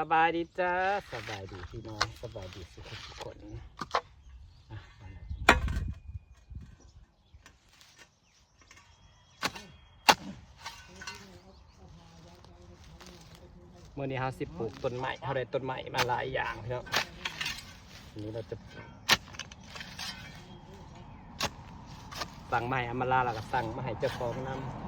สบายดีจ้าสบายดีพี่น้องสบายดีสุขทุกคนเมื่อนี้เราสิปลูกต้นไม้เราได้ต้นไม้มาหลายอย่างพี่น้องทีนี้เราจะสั่งไม้อามาลาแล้วก็สั่งมาให้เจ้าของนำ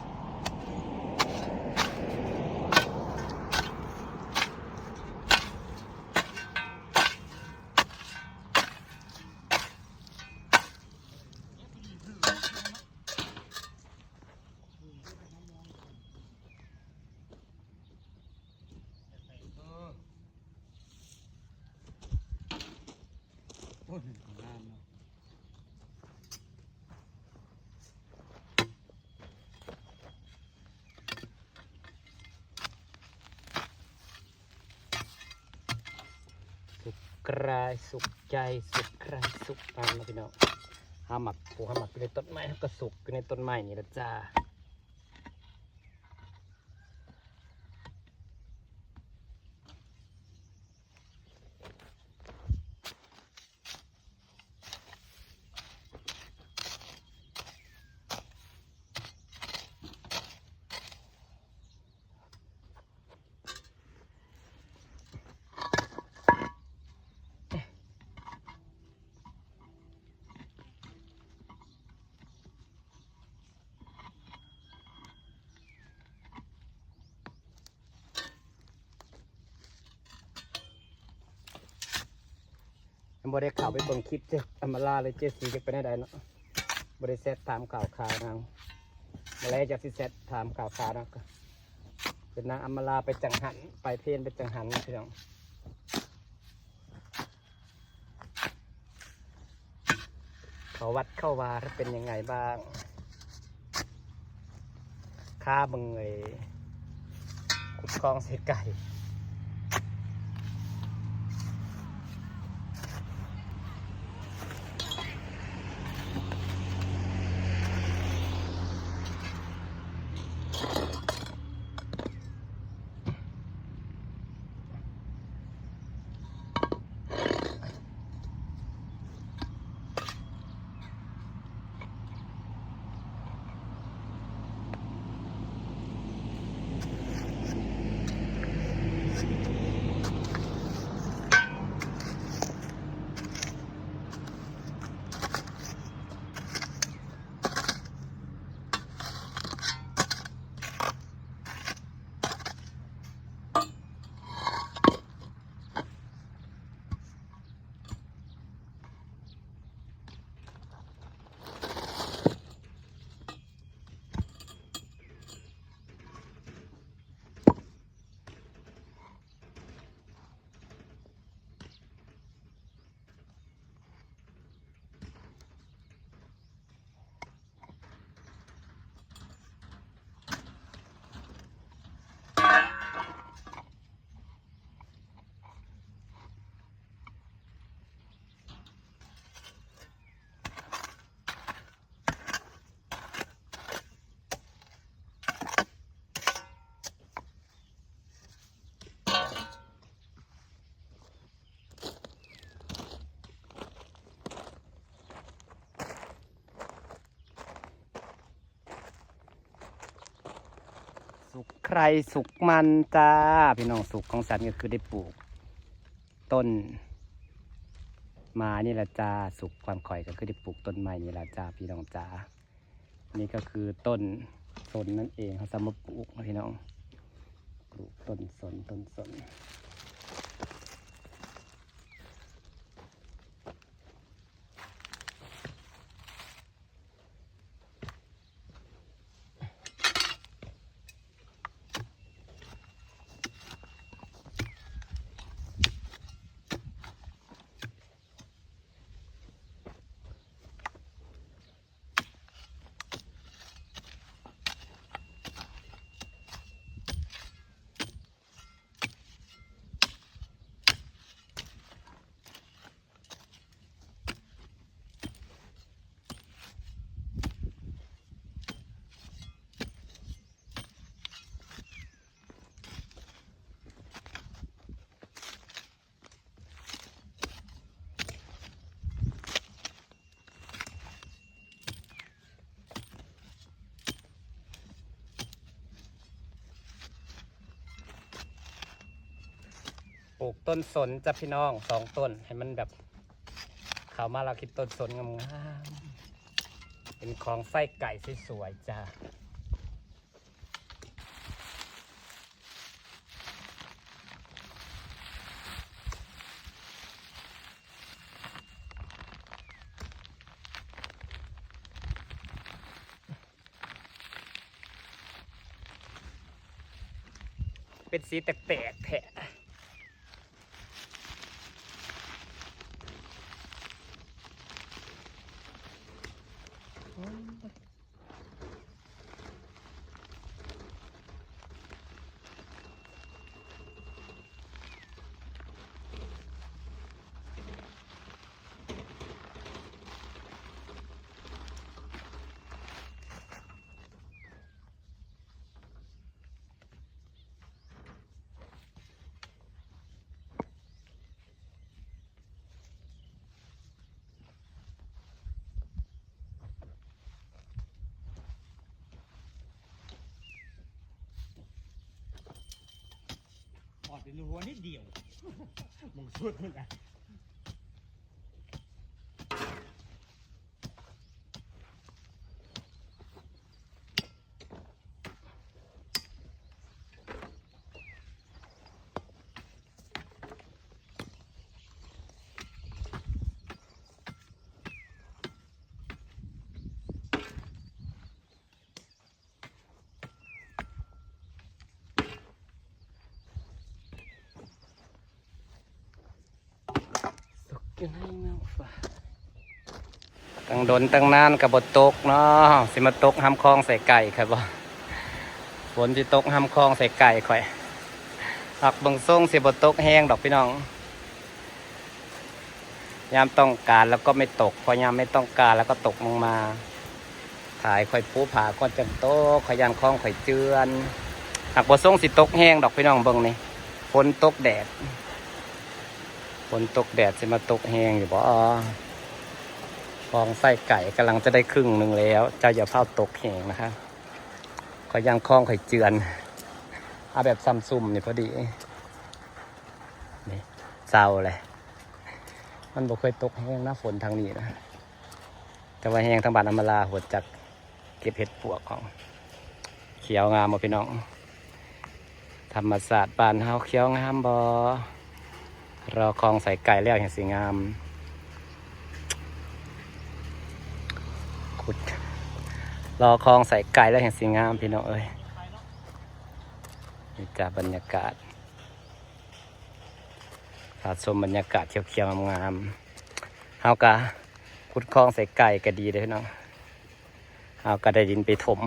กรายสุขใจสุขกรายสุขปันนะพี่น้องห้าหมักปลูกห้าหมักอยู่ในต้นไม้ก็สุกอยู่ในต้นไม้นี่ละจ้าบริข่าวไปเบิ่งคลิปเจ๊อมาลาเลยเจ๊สีจะไปได้เนาะบริเซตถามข่าวนางมาแล้วจะสิเซตถามข่าวนะเป็นนางอมาลาไปจังหันไปเพนไปจังหันพี่น้องเขาวัดเข้าวาเป็นยังไงบ้างค่าบึงไอ้ขุดคลองเสไก่สุขใครสุขมันจ้าพี่น้องสุขของสันก็คือได้ปลูกต้นมานี่แหละจ้าสุขความข่อยก็คือได้ปลูกต้นไม้นี่แหละจ้าพี่น้องจ้านี่ก็คือต้นสนนั่นเองเขาสามารถปลูกพี่น้องปลูกต้นสน ปลูกต้นสนจ้ะพี่น้อง2 ต้นให้มันแบบเขามาเราคิดต้นสนงามๆเป็นของไส้ไก่สวยๆจ้าเป็นสีแตกๆแทะอดเป็นหัวนิดเดียวมึงสุดมันอ่ะอยู่ในเมืองฟ้าตั้งดนตั้งนานกับบทตกเนาะสิมาตกห้ำคลองใส่ไก่ครับบ่ฝนสิตกห้ำคลองใส่ไก่ข่อยหักเบิ่งส่งสิบตกแห้งดอกพี่น้องยามต้องการแล้วก็ไม่ตกพอยามไม่ต้องการแล้วก็ตกลงมาถ่ายข่อยปูผาก่อนจังโตข่อยยานคลองข่อยเจือนหักบ่ส่งสิตกแห้งดอกพี่น้องเบิ่งนี่ฝนตกแดดฝนตกแดดจะมาตกแห้งอยู่บ่คลองไส้ไก่กำลังจะได้ครึ่งหนึ่งแล้วเจ้าอย่าเผาตกแห้งนะคะขอยางคลองข่อยเจือนเอาแบบซัมซุมนี่พอดีนี่เศร้าเลยมันบ่เคยตกแห้งหน้าฝนทางนี้นะแต่ว่าแห้งทางบ้านอำมาลาหัวจักเก็บเห็ดปวกของเขียวงามบ่พี่น้องธรรมศาสตร์บ้านเฮาเขียวงามบ่รอคลองใส่ไก่แล้วอย่างสวยงามขุดรอคลองใส่ไก่แล้วอย่างสวยงามพี่น้องเอ้ยนี่จากบรรยากาศสะสมบรรยากาศเขียวๆงามๆเฮากะขุดคลองใส่ไก่ก็ดีเลยพี่น้องเฮาก็ได้ดินไปถม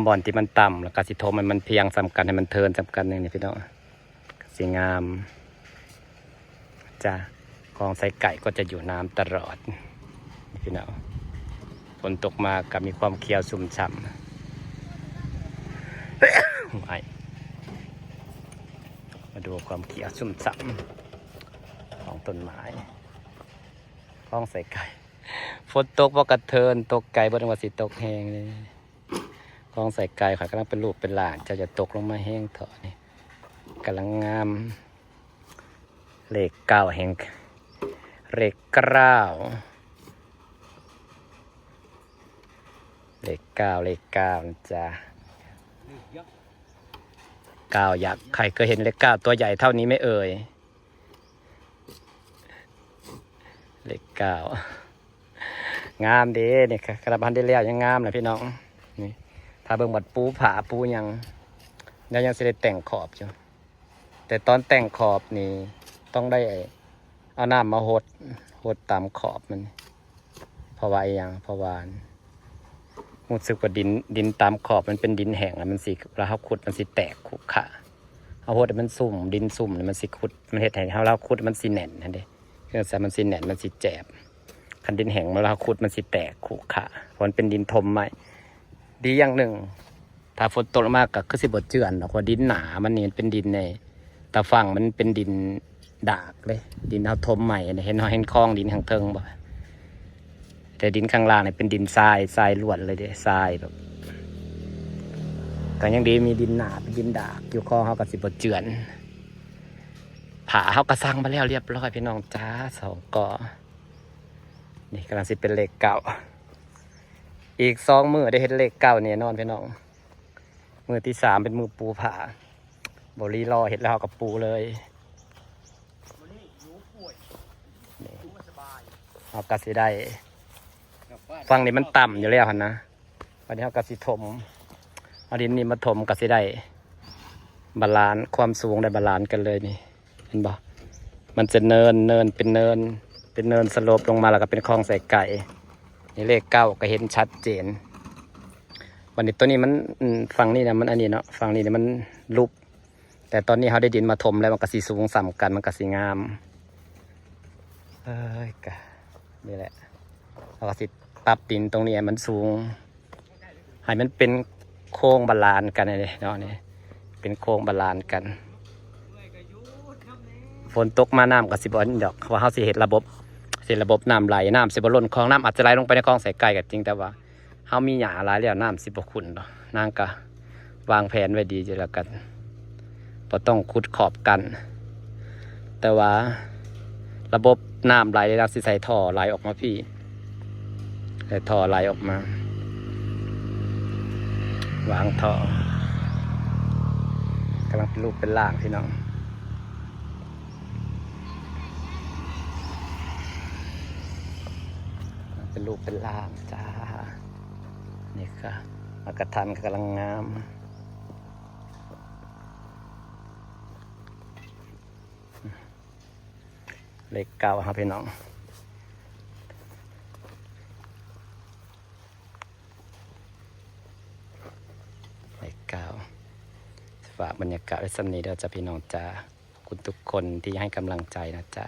บ่อนที่มันต่ำแล้วก็สิถมมันเพียงสำคัญให้มันเทินสำคัญหนึ่งนี่พี่น้องสีงามจ้ะคลองใส่ไก่ก็จะอยู่น้ำตลอดพี่น้องฝนตกมาก็มีความเขียวชุ่มฉ่ำมาดูความเขียวชุ่มฉ่ำของต้นไม้คลองใส่ไก่ฝนตกพอกระเทินตกไก่บ่ต้องว่าสิตกแห้งเลยคลองใส่ไก่ข่อยกำลังเป็นลูกเป็นหลานจะตกลงมาแห้งเถอะนี่กำลังงามเลขเก้าแห่งเลขเก้านะจ๊ะเก้ายักษ์ใครเคยเห็นเลขเก้าตัวใหญ่เท่านี้ไม่เอ่ยเลขเก้างามดีนี่ค่ะกระพันได้แล้วยังงามเลยพี่น้องนี่ถ้าเบิ่งบัดปูผาปูยังแล้วยังสิได้แต่งขอบอยู่แต่ตอนแต่งขอบนี่ต้องได้เอาน้ำมาหดตามขอบมันเพราะว่ารู้สึกว่าดินตามขอบมันเป็นดินแห้งแล้วมันสิแล้วเขาขุดมันสิแตกขุขะเอาหดมันสุ่มดินสุ่มมันสิขุดมันเห็ดแห้งเราขุดมันสิแน่นนั่นเด้เครื่องใส่มันสิแน่นมันสิแจบคันดินแห้งมาเราขุดมันสิแตกขุขะเพราะมันเป็นดินทมใหม่ดีอย่างหนึ่งถ้าฝนตกมากก็คือสิบเจือนเพราะดินหนามันนี่เป็นดินในตาฝั่งมันเป็นดินดากเลยดินเอาทมใหม่เห็นคลองดินข้างเทิงบ่แต่ดินข้างล่างเนี่ยเป็นดินทรายล้วนเลยเด้ทรายแบบก ก็ยังดีมีดินหนาเป็นดินดากอยู่คอเขากับสิบเจือนผาเขากระซังมาแล้วเรียบร้อยพี่น้องจ้า2 กอนี่กำลังสิเป็นเลขเก่าอีก2 มื้อได้เห็นเลขเก่าเนี่ยนอนพี่น้องมื้อที่3เป็นมื้อปูผาบรีรอเห็นแล้วเขากับปูเลยเอากระสิได้ฟังนี่มันต่ำอยู่แล้วนะวันนี้เขากระสิถมเอาดินนี่มาถมกระสิได้บาลานซ์ความสูงได้บาลานซ์กันเลยนี่เห็นบ่มันจะเนินเป็นเนินสโลปลงมาแล้วก็เป็นคลองใส่ไก่นี่เลข9ก็เห็นชัดเจนวันนี้ตัวนี้มันฝั่งนี้นะมันอันนี้เนาะฝั่งนี้เนี่ยมันลุบแต่ตอนนี้เขาได้ดินมาถมแล้วมันก็สีสูงสัมกันมันก็สีงามกะนี่แหละเราก็สิปรับดินตรงนี้ให้มันสูงให้มันเป็นโค้งบาลานซ์กันเลยเนาะนี่เป็นโค้งบาลานซ์กันฝนตกมาน้ำกับสิบวันดอกว่าเขาสิเห็นระบบน้ำไหลน้ำสิบล้นคลองน้ำอาจจะไหลลงไปในคลองใส่ไก่กันจริงแต่ว่าเขามีหญ้าหลายแล้วน้ำสิบขุ่นเนาะนางก็วางแผนไว้ดีจะแล้วกันพอต้องขุดขอบกันแต่ว่าระบบน้ำไหลเราสิใส่ท่อไหลออกมาพี่ใส่ท่อไหลออกมาวางท่อกำลังเป็นรูปเป็นร่างพี่น้องเป็นรูปเป็นร่างจ้านี่ค่ะอากาศทันกำลังงามเลข9ครับพี่น้องเลข9ฝากบรรยากาศไว้สักนิดเดียวจ้าพี่น้องจ้าขอบคุณทุกคนที่ให้กำลังใจนะจ้า